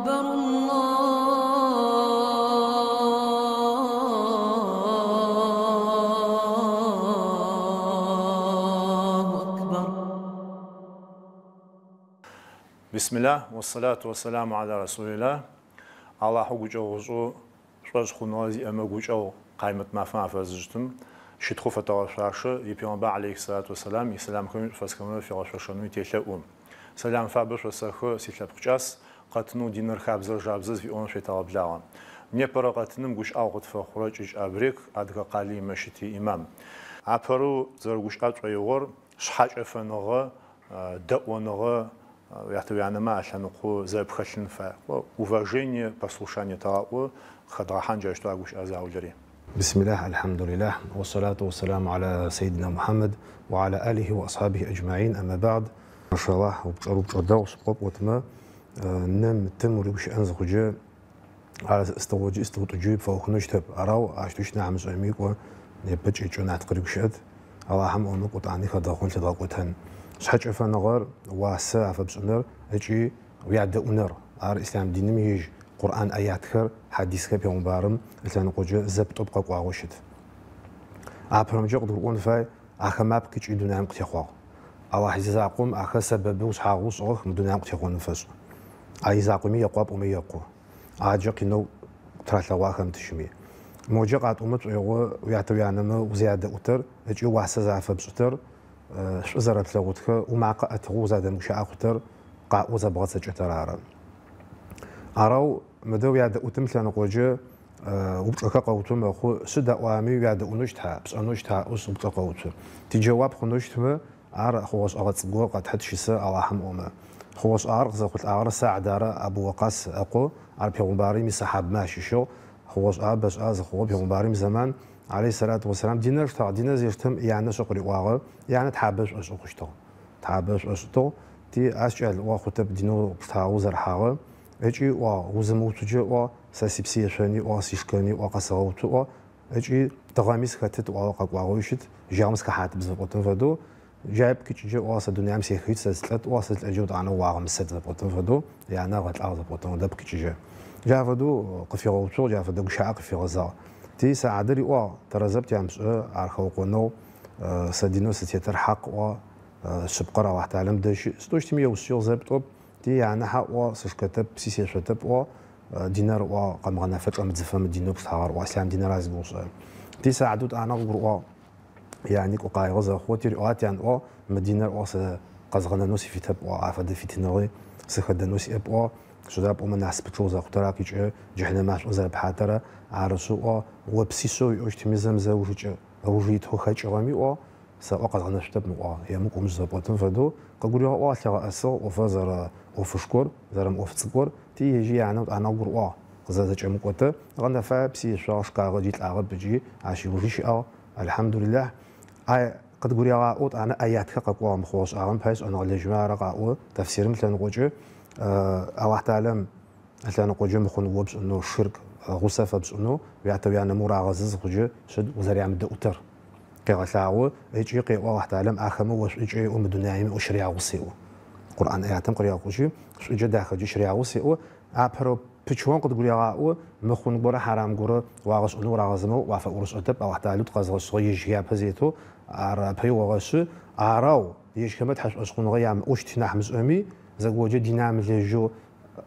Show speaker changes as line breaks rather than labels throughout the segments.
أكبر الله أكبر.
بسم الله والصلاة والسلام على رسول الله. الله حجوجو شوز خنوازي أما جوجو قائمة مفهوم فازجتم شتخو فتواشاش يبيان عليه الصلاة والسلام يسلم كم فسكمنا في رشاشنو يتلقون سلام فابش وسخو سيتلبقجاس قاتنو دينر خابزر جابزز في اون شتابلاوا мне пора قاتنم гуш аугут фахурачич абрик адга قالي مشتي имам апару зергуш ачойгор шхачэфэныгы дэоныгы яхтвянама аланху зэпхэлэн фа уважение послушание тао хадрахан жашту агуш азаулери.
بسم الله الحمد لله والصلاة والسلام على سيدنا محمد وعلى آله وأصحابه أجمعين. أما بعد ما شاء الله وبشرب سقوط وتما نم تمر بش أنزخجة على استوجب فوق نشتب أراو عشتوش نعم زعميك ونبتش يجون عتقرب شد الله هم أنو قطعني خداخون تداقتهن صحج فنغار واسع فبسنر أجي ويعد أنر على الإسلام دين ميج قرآن آيات خير حديث خير يوم بارم إنسان قجة زبط أبقى قواوشت أبرم جا قدر أون فاي أخا ما بكيش يدون عم قتيخوا الله عزيز عقوم أخا سبب وصحاغوس أخ مدون عم قتيخوا نفسه عزيز عقومي يقواب أمي يقو عاجا كنو تراتلا واخم تشمي موجا قاد أمت ويعتوي عنما وزيادة أتر أجي واسا زعفة بسطر شو زرت لغوتك ومع قاعتغو زادا مشاع أخطر قاع وزبغت سجتر عرم أراو مدو يعد أتمثل نقوجة وبتركا قوتهم أخو سد وامي يعد أنوشتها بس أنوشتها أصل بتركا قوتهم تجاوب خنوشتهم عار خواص أغت جوا قد حد شيء على حم أمه خواص عار زقت عار ساعة دار أبو وقاص أقو عار بيغمباري مسحاب ماشي شو خواص بس خوا بيغمباري زمان عليه الصلاة والسلام دينار شتا دينار زيرتم يعني سقري واغ يعني تحبش أسقشتو تحبش أسقشتو تي أسجل وخطب دينو بتاعو زرحاغ أجي وزموتجي وساسيبسي شاني وسيشكاني وقصاوتو أجي تغاميس خاتت وقاقواوشت جامس كحات بزبطن فدو جايب كيتجي وصدني أمس يخيت سلسلة وصلت الجود عنه واغم ست زبطن فدو يعني غات الأرض زبطن دب كيتجي جا فدو قفيروتو جا فدو شاع قفيرزا تي ساعدري ترزبت يامس عرخوقونو سدينو ستيتر حق سبقرا واحد علم دش ستوشتمي وسيو زبطو تي يعني حق سشكتب سيسي شتب دينار قمغنا فتره متزفم دينو بتاعر واسلام دينار ازغوس تي ساعدوت انا غرو يعني قاي غزا خوتي رؤات يعني مدينه قزغنا نوسي في تب عفد في تنوي سخد نوسي اب شداب ومن حسب تشوزا خطرا كيج جهنم ماش بحاتره عرسو وبسيسو يوشتميزم زوجي اوجيت هو خاجرامي سأقعد على شتب هي ممكن مزبوطن فدو قولوا واثق أسو وفزر وفشكر زرم وفتصقر تي يجي يعني أنا أقول زاد جم قطة غنا فابسي شاش كاغديت العرب بيجي عشي وفيش الحمد لله قد قولي أقول أنا آيات كقوا مخوص عام بحيث أنا على جماعة رقعوا تفسير مثل نقوله أو تعلم مثل نقوله مخون وبس إنه الشرك غصة بس إنه بيعتبر أنا مورا غزز خجة شد وزري عم دكتور كغلاو يجي قي واحد عالم اخمو واش يجي ومدنايم وشريعه وسيو قران اياتم قريا وشي شجا داخل شريعه وسيو ابرو بيچون قد غريا مخون غورا حرام غورا واغس نور غزمو وافا ورس ادب واحد علوت قزغ سوي جيا بزيتو ار بي وغس اراو يش كمت حش اسخون غيام اوشتي نحمز امي زغوجه دينام لجو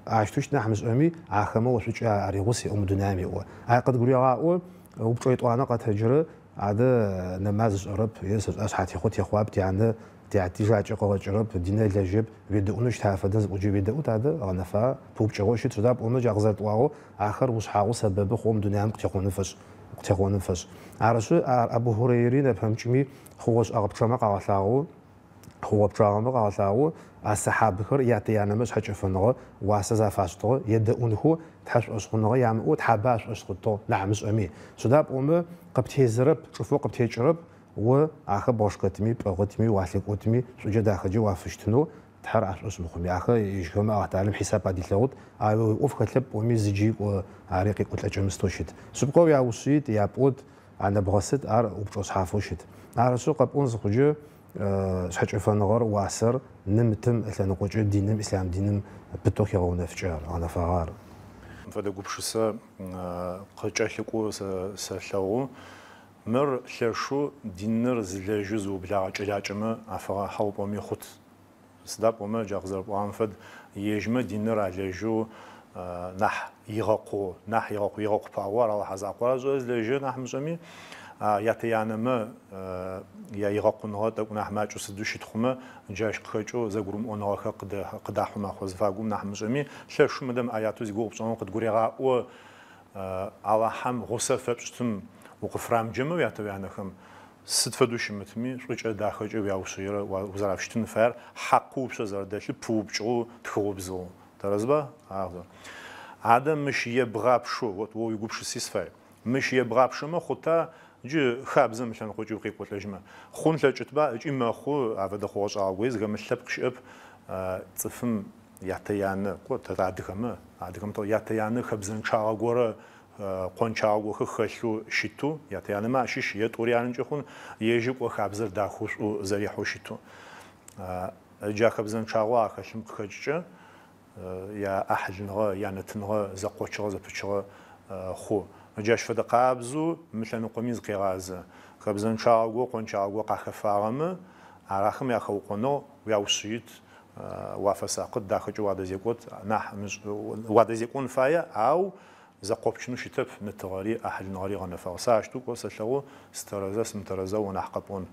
عشتوش نحمز امي اخمو واش يجي اري وسي ومدنايم قد غريا وبطيط وانا قد هجره هذا نماذج أوروب يسوس أصحاتي خوتي خوابتي عنده تعتي جاء قوة أوروب دينا الجيب بيدو نش تعرفدنز وجي بيدو هذا غنفا بوب جوشي تداب وما جغزت واو آخر وصحاو سبب خوم دنيا مقتيقون نفس عرسو أبو هريرة نفهمشمي خوش أغب شما قاعثاو هو بشرامة قاعثاو السحاب خير يعطي أنا مش حاجة فنغ واسا فاشطو يدونه تحش أسخنغ يعمل وتحباش أسخطو نعمس أمي سداب أمه قبتي زرب شوفوا قبتي جرب وآخر باش قتمي بقتمي واسلك قتمي سجد آخر جو وافشتنو تحرع اسمكم يا أخي يجمع تعلم حساب عدي تلاقط وفق كتب وميزجي وعريقي قلت لك مستوشد سبقوا يا وسيد يا بود عند بغسد وبجوز حافوشد على سوق بونز خجو شحجفنغر واسر نمتم إثنا قوج دينم إسلام دينم بتوكي غون فجار أنا فغار.
فده قبشة قجحكوا سلوا مر شرشو دينر زلجوز وبلاج علاجمه عفوا حوب ومي خط صدق وما جاغزر وانفد يجمع دينر علاجو نح يغاقو باور على حزاقورا زوز لجو نح مزمي ياتيانما يا يغاقون هات نح ماجو سدوشي تخمه جاش قجو زغروم اوناخ قدا حما خوز فاغوم نح مزمي شرشو مدام اياتو زغو بصون قد غوريغا او على حم غصف بشتم وقفرام جمو ياتوانخم ستفدوش متمي شوچ داخج وياوشيره وزرافشتن فر حقو بشزردش پوبچو تخوبزو درزبا هذا عدم مش يبغابشو вот هو يقبش سيسفاي مش يبغابشو ما خطا جي خابزم مشان خوجو قيقوت لجما خون لجتبا اجي ما خو افدا خوش اويز غمشلبقشب صفم ياتيان قوت تادخم ادخم تو ياتيان خبزن چاغوره قونچاغو خخلو شيتو ياتيان ما شيش يتوريان جخون يجي قو خابزر داخوش زريحو شيتو جا خبزن چاغوا خشم خجچ يا أحلنغا يا نتنغا زقوشغا زبشغا خو جاش فدا قابزو مثلا قميز قيغاز خبزن شاغو قونشاغو قخفاغم عراخم يا خوقنو وياوشيت وافساقد داخل جواد زيقوت نح واد زيقون فايا او زقوبشنو شتب نتغاري أحلنغاري غنفا ساشتو قوسلو سترزا سمترزا ونحقبون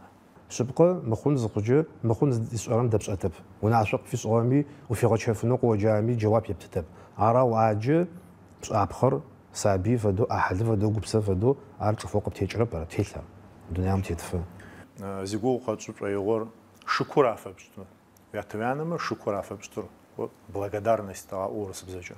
شبقة مخون زقجة مخون سؤالان دبش أتب ونعشق في سؤالي وفي غشفنق وجامي جواب يبتتب عرا وعجة مش أبخر سابي فدو أحد فدو قبسة فدو عرج فوق بتيجرب برا تيلا الدنيا متيتفه
زيقو قاتشو يغور شكر عفا بشتو يعتبرنا شكر عفا بشتو благодарность تاع أورس بزاجة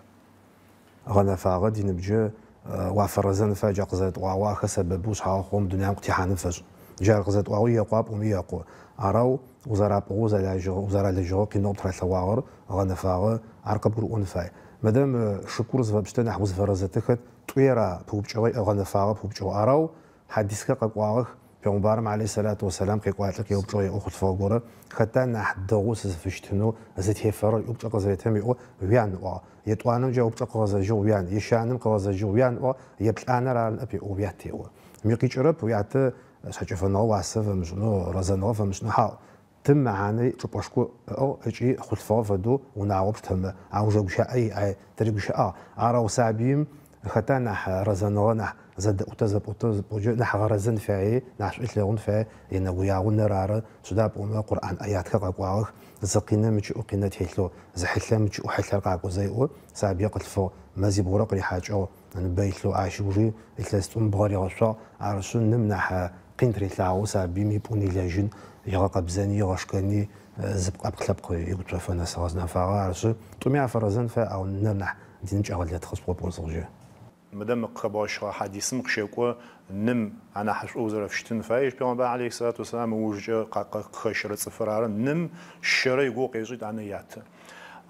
غنا فاغد ينبجة وافرزن فاجا قزت وواخ سببوش حاخوم الدنيا مقتحان فج جار قزت وعوية قاب ومياقو عراو وزارة وزارة لجو كنوب ترى واغر غنا فاغ عرقب قرؤون فاي مادام شكر زفا بشتنا حوز فرزتك طويرة بوبجوي غنا فاغ بوبجو عراو حديثك قواغ بيغمبارم عليه الصلاة والسلام قيقواتك يوبجوي أخذ فوقورة حتى نحدغوس فشتنو زيت هفر يوبجو قزيتهم يقو ويان يتوانم جا يوبجو قزجو ويان يشانم قزجو ويان يبلعنا ران أبي وياتي ميقيجرب ويات شجفنا واسف مشنو رزنا فمشنو حاو تم معاني تباشكو أو أجي خلفا فدو ونعوب تم عاوزو بشا أي تري بشا عراو سابيم حتى نح رزنا نح زد أتزب وجو نح غرزن فعي نح شئت لغون فعي ينو يعون نرار سداب أم قرآن آيات كقاقواغ زقينا مش أقينا تحلو زحلة مش أحلل قاقو زيو سابي قلفو مازي بورق لحاجة نبيتلو عاشوري إتلاستون بغاري غشا عرشون نمنح قنتري تلاعو سابي ميبوني لاجن يغاق بزاني يغاشكاني زبق أبقلبق يقول ناس غازنا فاغا عرشو تومي فرزن فا أو نمنح دينج أغليات خصبو بورزغجي
مدام قباش حديث مقشيكو نم أنا حشو زرفشتن فايش بيغمبر عليه الصلاة والسلام وجه خشرة صفرار نم شري يقو قيزيد عن يات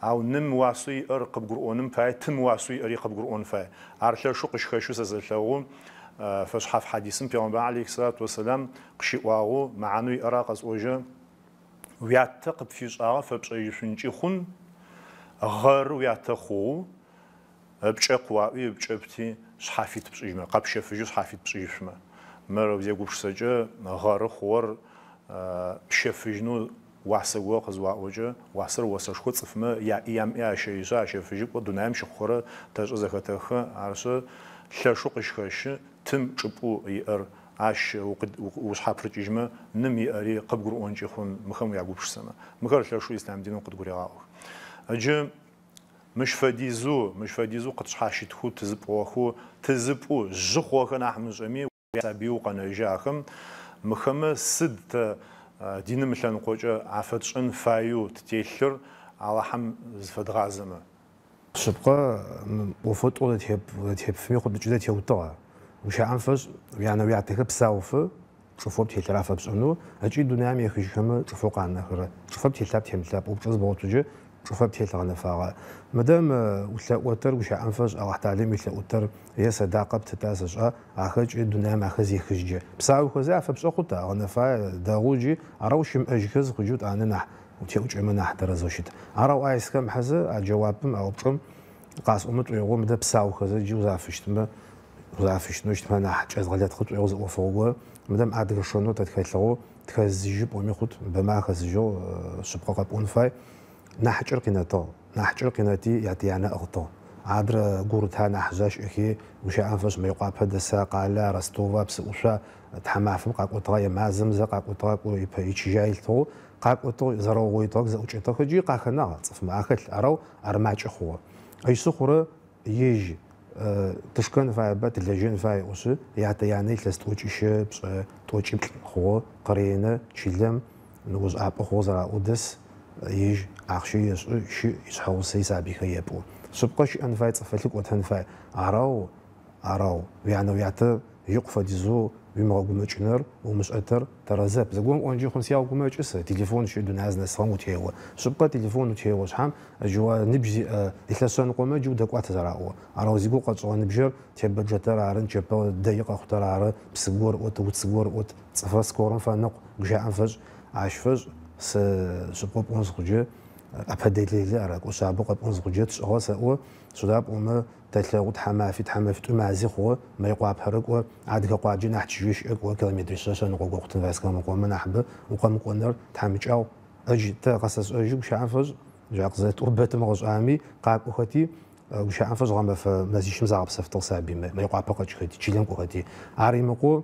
أو نم واسي أرقب قرؤون فاي تم واسي أرقب قرؤون فاي عرشة شو قش خشو سزلتهم فصحف حديث بيغمبر عليه الصلاة والسلام قشيواغو معنوي أراق از وجه وياتقب فيش أعرف بشيشنجي خون غير وياتخو بشقوا بشبتي صحافيت بشيجما قبش فيجو صحافيت بشيجما مرة زي قبش سجى غار خور بشفيجنو واسوا قزوا وجه واسر واسشخوت صفما يا ايام يا شيجا شفيجو ودنام شخوره تجز زكتخ عرش ششقش خش تم چبو ير عش وصحاب رجيجما نمي اري قبقر اونجي خون مخم يا قبش سما مخر شو اسلام دين قد غريغا اجي مش فديزو قد حاشيت خو تزبو جخو خنا حمزمي سابيو قناجاخم مخم سد دين مشان قوجا عفتشن فايو تتيشر على حم زفدغازمه
شبقى وفوت ولا تهب في قد جدت يوطا وش عنفش يعني ويعطيك بساوف شوفوا بتي لافا بسنو اجي دنيا مي خشم شوفوا قانا خره شوفوا بتي لاب تهم لاب وبجز بوتجي شوفها بتيل غنفاغة مدام وتر وش عنفش أو تعليم وتر هي صداقة بتتاسس أخرج الدنيا ما خزي خجة بساو خزا فبسقطها غنفا داوجي أروشم أجهز خجوت أنا نح وتيوج من أحد رزوشت أرو أيس كم حزة أجوابهم أو بقم قاس أمت ويقوم ده بساو خزا جوزا فشتما وزعفش نوشت ما نح جاز غلط خط ويوز وفوقه مدام أدري شنو تتكلموا تكزيج بومي خط بما خزجو سبقة بونفاي نحجر قناته نحجر قناتي يعطي أنا أغطى عادر قورتها نحزاش إخي وش أنفس ما يقع بدسا قال رستوفا بس وشا تحمى فم قاق وطاي مع زمزة قاق وطاي ويبيتش جاي تو قاق وطو زرو ويتوك زوجي تخجي قاخنا صف ما أخذ أرو أرماج أخوه أي سخرة يجي تشكن فاي بات اللجين فاي وش يعطي يعني تلستوجي شبس توجي خو قرينة شلم نوز أب أخو زرا ودس يج أخشي شيء يسحو سيسابي خيبو سبقش أنفاي تفلك وتنفاي أراو يعني ويعطي يقفى ديزو بما قمتشنر ومش أتر ترزب زقوم أنجي خمسة أو قمتش تليفون شو دون عزنا صام وتيهو سبقة تليفون وتيهو شحم جوا نبجي إثلثون قمة جودة قوات زراعو أراو زيقو قد صوان نبجر تبى جتر عرن تبى دقيقة خطر عرن بسجور وتسجور صفاس كورن فنق جاء أنفج عاش فج سبقة بونس خجة أبديت لي أراك وسابقة بونس خجة تشغل سأو سداب أمه تلاقوا تحمى في تمازي خو ما يقع بحرق وعاد كقع جناح تجيش أقوى كيلومتر سنة قوة وقت فاس كم قوة من أحب وقام قنر تحمج أو أجي تقصص أجي وش عنفز جاك زيت وبيت مغز عامي قاعد أختي وش عنفز غام في مزيش مزعب سفتر سابي ما يقع بقى شخدي تشيلم أختي عاري مقو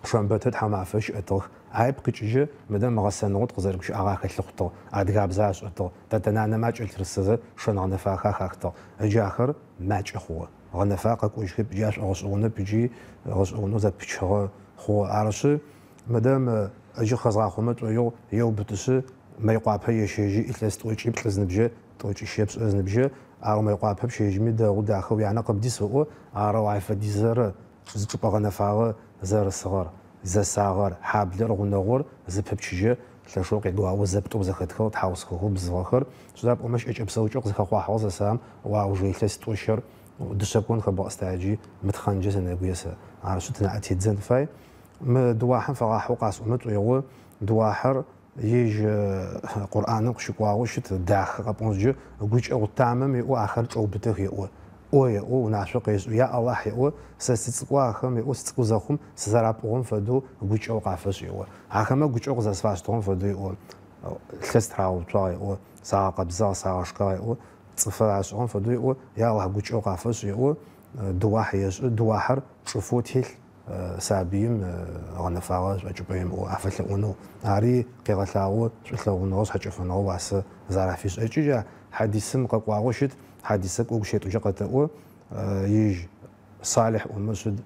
شو بتد حما فش أتوه عيب كتجي مدام مغسل نقط غزر كش أغاك الخطة عاد جابزاش أتوه تتنانا ماج الترسزة شو نغنفا خاخته أجي آخر ماج أخوه غنفا كويش خب جاش أغسونه بيجي أغسونه ذا بيشها خو عرشه مدام أجي خزر خمت يو بتسه ما يقع بهي شيء إتلاس تويش إتلاس نبجة تويش شيبس أز نبجة عارو ما يقع بهب شيء جميد غدا أخو يعني قبدي سوء عارو عيف ديزر زوج بغنفا زر الصغار زر صغار حابل رغنغور زبب تشجع تلاشوق يدوا وزبط وزختكو تحاوس خو بزواخر سداب ومش اج بسوق زخوا حوز سام واوجي تست وشر ودسكون خبا استاجي متخنجز نبيس عرشتنا اتيدزن فاي مدواحن فراح وقاس امت ويو دواحر يج قران قشقوا وشت داخ قبونج غوج او تامم يو اخر او بتخي او ناشق يا الله يو سستقوا خم يو ستقوزخم سزرابون فدو غوج او قافس يو اخما غوج او زسفاستون فدو يو خستراو تواي او ساق بزا ساقشقاي او صفاعشون فدو يو يا الله غوج او قافس يو دواح يس دواحر شوفوتيل سابيم غنفاغ وجبيم وعفل ونو عري قيغلاو شلو نوس حجفنو واس زرافيس اجيجا حديثم قواغوشت حديثك وشيت وجقته يج صالح ومسد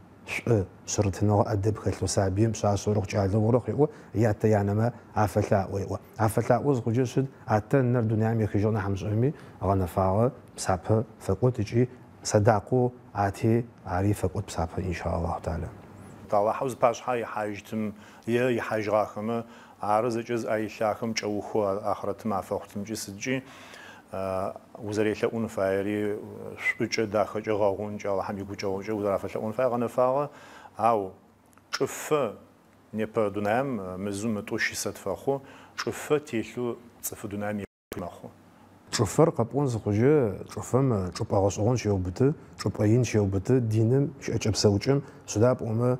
شرتنا ادب خلو سابيم ساسورق جالو ورق يو ياتا يانما عفلا ويو عفلا وز خجسد حتى نر دنيا مي خجونا حمزمي غنفاغ سابه فقوتجي صداقو عاتي عريفك وتسابه ان شاء الله تعالى
طاوع حوز باش هاي حاجتم يا حاج راخمه عارض جز اي شاخم جوخو اخرت ما فوقتم جسجي وزريت اون فايري شبج داخل جاغون جا هم يجو جوجه وزرافه اون فاير غنفاغه او شف نيبر دونام مزوم توشي ستفخو شف تيلو صف دونام يمخو
شوفر قبون زخوجه شوفم شوب اغسون شيوبته شوب اين شيوبته دينم شاجب سوجم سداب اوما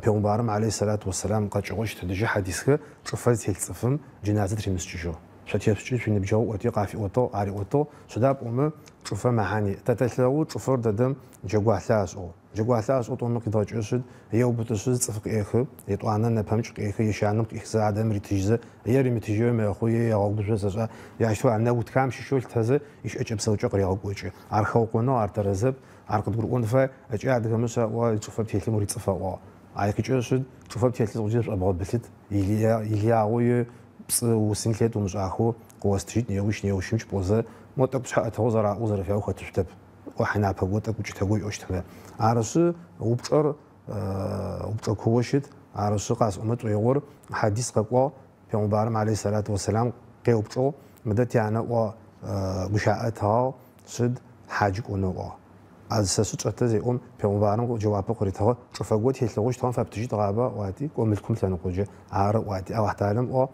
پیغمبرم علیه الصلاة والسلام قاچوش تدجي حدیثه شوفر تیل صفم جنازه تریمسجو شتیفچی فين بجو وتي قافي اوتو عاري اوتو سداب اوما شوفر معاني تتلو شوفر ددم جغواثاس او جغواثاس او طون مقداج اسد يوبتسز صفق اخ يطوانا نفهمش اخ يشانم اخ ادم ريتجزه يري متجو ما خويا يغبزس يعشوا عنا وتكام شول تزه ايش اجب سوجو قريغو قوجي ارخو قونو ارترزب ارقد قرون فا اجاد كمسا وشوفر تيل موري صفا عايك جوسد شوفر تيل زوجي ابغى بسيط يليا وي وسنكلت ومش اخو قوستيت نيوش بوزه موتك اتوزرا وزر فيها وختشتب وحنا بقوتك وجتغوي اوشتغ عرس وبقر كوشت عرس قاس امت ويور حديث قوا پیغمبرم علیه الصلاة والسلام قيوبچو مدت يعني و гушаӏэтагъ сыд хьаджи кӏонэӏо. Азсэсу чӏэтэ зеӏом пеӏомбарым джэуапэ къыритыгъэ чӏыфэго телъэгъущтыгъэм фэптыжьи тыгъаба ӏуати кӏо мылъкум лъэныкъоджэ ары ӏуати ау ахьталым ӏо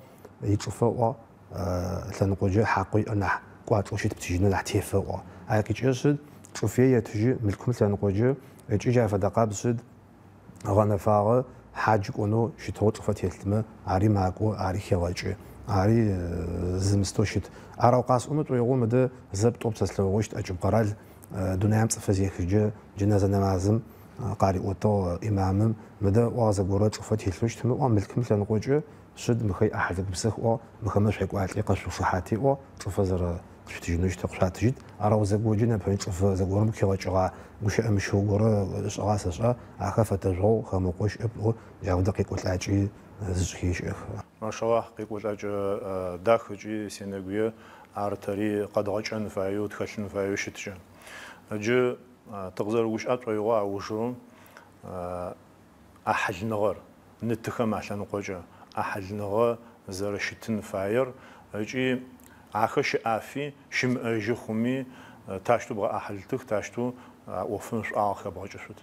ичӏыфэ ӏо лъэныкъоджэ хьакъо иӏэр нахь кӏуачӏэу щытптыжьынэу нахь тефэ ӏо. Айкъикӏэ сыд чӏыфе етыжьы мылъкум лъэныкъоджэ ыкӏи джай фэдэ къабз сыд гъэнэфагъэ хьаджи кӏонэу щытыгъэу чӏыфэ телътымэ ари макӏо ари хегъэкӏы ари зымыстэу щыт. Арау къасӏомэ t'оигъо мыдэ зэптӏоп сэ слъэгъущт ӏэкӏыб къэрал дунаем цӏыфэ зехыжьы джэназэ намазым къариӏотыгъ имамым мыдэ ӏуагъ зэгорэ чӏыфэ телъэущтымэ ӏуагъ мылъкым лъэныкъокӏэ сыд мыхэ ӏахьылыгъусэх ӏо мыхэмэ шъуекӏуалӏи къэшъушыхьати ӏо чӏыфэ щытыжьынэу щытэ къышъуатыжьыт. Арау зэгоджэ нэпэ чӏыфэ зэгорэм хегъэкӏыгъа гущыӏэмыщэу горэ ышӏыгъа сэшӏа ахэр фэтэжъугъэу хэмыкъо щыӏэп ӏо джаудэ къекӏолӏакӏи зышъхещӏэх.
Машаллах къекӏолӏакӏэ дах ыкӏи сенэгуе артэри къэдгъэкӏэн фаеу тхэлъын фаеу щытыкӏэ. Ыджы тыгъзэрыгущыӏэ t'оигъо аужу ӏахьылныгъэр нытыхэм алъэныкъокӏэ ӏахьылныгъэ зэрэщытын фаер ыкӏи ахэр щыӏафи щымыӏэжьы хъуми тащтэу бгъэӏахьылтых тащтэу ӏофым шӏуагъэ хэбгъэкӏы шъут.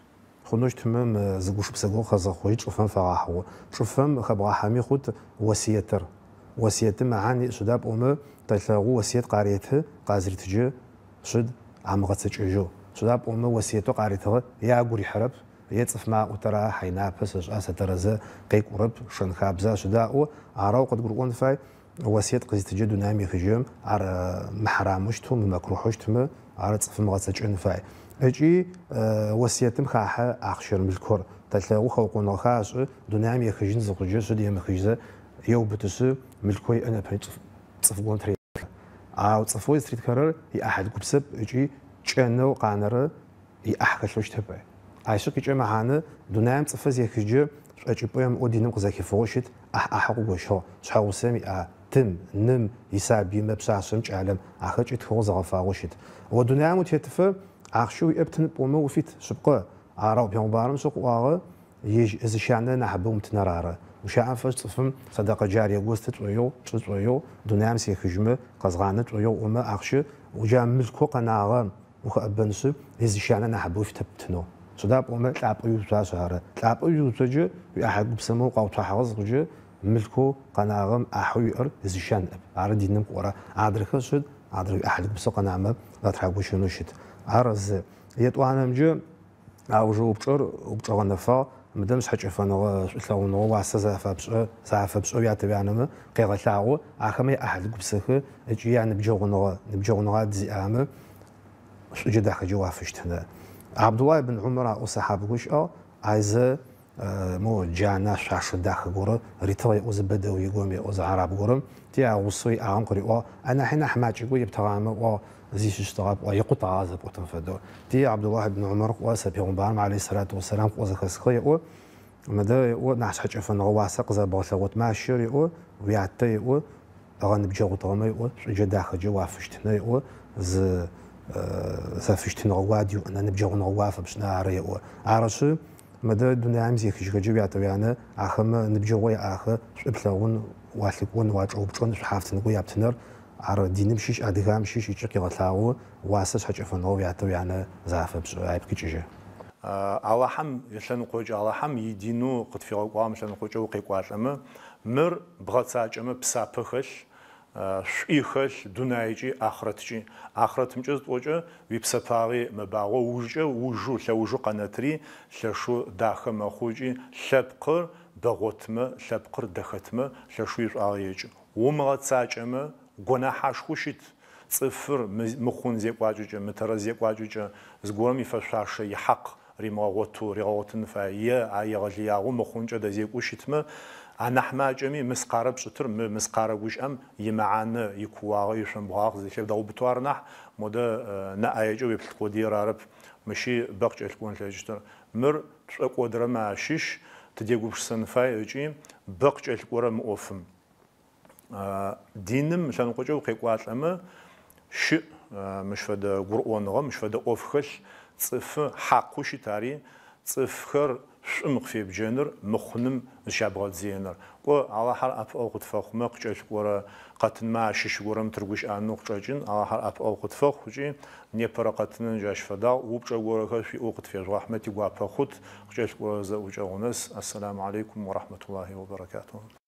Хъунэу щытымэ зыгушыпсэго къэзыхъуи чӏыфэм фэгъахьыгъо. Чӏыфэм хэбгъахьэми хъут осиетыр. Осиетым мэхьан сюда пӏомэ тэлъэгъу осиет къареты къазритыджы шъуд амыгъэцэкӏэжьэу. Сюда пӏомэ осиетэу къаритыгъэ ягу рихьырэп. Ецӏыф маӏутэра хайнапэ сэшӏа сэтэрэзэ къекӏурэп шэнхабзэ сюдаӏо арау къыдгурыӏон фай осиет къызитыджэ дунаим ехыжьэм ар мэхьэрамыщтэу мымэкрухьыщтымэ ар цӏыфым гъэцэкӏэн фай. Ыкӏи осиетым хахьэ ахъщэр мылъкор тэлъэгъу хэукъоныгъэха ашӏы дунаим ехыжьын зыхъуджэ шъуд емыхыжьзэ еубытышъы мылъко иӏэ нэпэ цӏыф гон трет. Ау цӏыфэу зытритхэрэр иӏахьыл гупсэп ыкӏи кӏэнэу къанэрэ иӏахь хэлъэущтэп. Айщэ къикӏэ мэхьанэ дунаим цӏыфэ зехыжьы шӏэкӏыпӏэм ӏо диным къызэхифыгъэу щыт ӏахьы къыгощыгъ шъхьэгъусэм иӏа тым ным исабимэ пшъашъэм кӏалэм ахэкӏи тхыгъэу зэгъэфагъэу щыт. О дунаим утетыфэ ахъщэу иӏэп тын пӏомэ уфит шъыпкъэ арау пеӏомбарым шъукъуагъэ зыщанэ нахьыбэ умытынэр ары. Ущаӏэм фэшӏ цӏыфым садэкъэ джарие гостэ t'оигъу чӏы t'оигъу дунаим сехыжьмэ къэзгъанэ t'оигъу ӏомэ ахъщы уджа мылъко къэнагъэ ухэӏэбэнышъы изыщанэ нахьыбэ уфитэптынэу. Сюда пӏомэ лӏапӏэ иуцуащ ары. Лӏапӏэ иуцуэджы уиӏахьыл гупсэмэ къаутахьыгъэ зыхъуджэ мылъко къэнагъэм ӏахьэу иӏэр изыщанӏэп. Ары диным кӏорэ адрэхэр щыт адрэ уиӏахьыл гупсэ къэнамэ зэтхьэгушынэу щыт. Ар зы етӏуанэмджэ аужэ упчӏэр упчӏэгъэнэфагъ мыдэм шъхьэкӏэфэныгъэ шӏулъэгъуныгъэ уасэ зафэпшӏэу ятэуянэмэ къегъэлъагъо ахэмэ иӏахьыл гупсэхэ ыкӏи ныбджэгъуныгъэ зиӏамэ шӏуджэ дахэджэ уафыщтынэ. Абдуллах ибн Умар аӏо сахьабэ гущыӏэгъ айзэ мо джанэ шъуашэ дахэ горэ ритыгъэ еӏо зы бэдэуи гом еӏо зы араб горэм ти агъусэу иӏагъэм къыриӏуагъ анахьи нахь макӏыгъо ептэгъамэ ӏуагъ зищыщтыгъэ ӏуагъ екъутагъэ зэпӏотын фэдэу. Ти Абдуллах ибн Умар кӏуагъ сэ пеӏомбарым алейхи салату вассалам кӏуагъ зэхэсхэ еӏо мыдэ еӏо нахь шъхьэкӏэфэныгъэ уасэ къызэбгъэлъэгъотмэ ащэр еӏо уятэ еӏо ӏэгъэныбджэгъутыгъэмэ еӏо шӏуджэ дахэджэ уафыщтынэ еӏо зы зафыщтыныгъэ уадиу ныбджэгъуныгъэ уафэпшӏынэ ары еӏо. Арышъы мыдэ дунаим зехыжьхэджэ уятэуянэ ахэмэ ныбджэгъо яӏахэ шӏуплъэгъун уалъыкӏон уачӏэупчӏэн шъухьафтыныгъо яптынэр ар диным щыщ адыгам щыщ ыкӏи къегъэлъагъо уасэ шъхьэкӏэфэныгъэ уятэуянэ зафэпшӏы айпкъикӏыжьы.
Аллахьам илъэныкъокӏэ Аллахьам идину къытфигъэкӏуагъэм лъэныкъокӏэ укъекӏуалӏэмэ мыр бгъэцакӏэмэ псапэ хэлъ шӏуи хэлъ дунаикӏи ахърэткӏи. Ахърэткӏэ зытӏокӏэ уипсэпагъи мэбагъо ужкӏэ ужу лъэужу къэнэтри лъэшу дахэ мэхъукӏи лъэпкъыр дэгъотмэ лъэпкъыр дэхэтмэ лъэшу ишӏуагъэ екӏы. Умыгъэцакӏэмэ гонахьашху щыт. Цӏыфыр мыхъун зекӏуакӏыкӏэ мытэрэ зекӏуакӏыкӏэ зыгорэм ифэшъуашэ ихьакъ римыгъэгъоту ригъэгъотын фай егъэлыягъо мыхъункӏэ дэзекӏу щытмэ анахь макӏэми мыскъарэ пшӏытыр мыскъарэ гущыӏэм имэӏанэ икууагъэ ишъомбгъуагъ зэлъэгъудэу ар нахь моды наӏаекӏэ уеплъыкъодыер арэп мыщи бэгъ кӏэлъыкӏон лъэкӏыщтыр. Мыр тшӏокӏодырэмэ ащыщ тыдегупшысэн фай ыкӏи бэгъ кӏэлъыкӏорэ мы ӏофым. Диным лъэныкъокӏэ укъекӏуалӏэмэ щыӏ мыщ фэдэ гурыӏоныгъэ мыщ фэдэ ӏоф хэлъ цӏыфы хьакъу щыт ари цӏыфхэр شم خفي بجنر مخنم شابغات زينر و على حال أب أو قد فخ مقجل ورا قتن ما شش ورم ترجش عنو قجن على حال أب أو قد فخ وجي نيبرا قتن جاش فدا وبجا ورا في أوقات في رحمتي وابخد قجل ورا زوج أونس. السلام عليكم ورحمة الله وبركاته.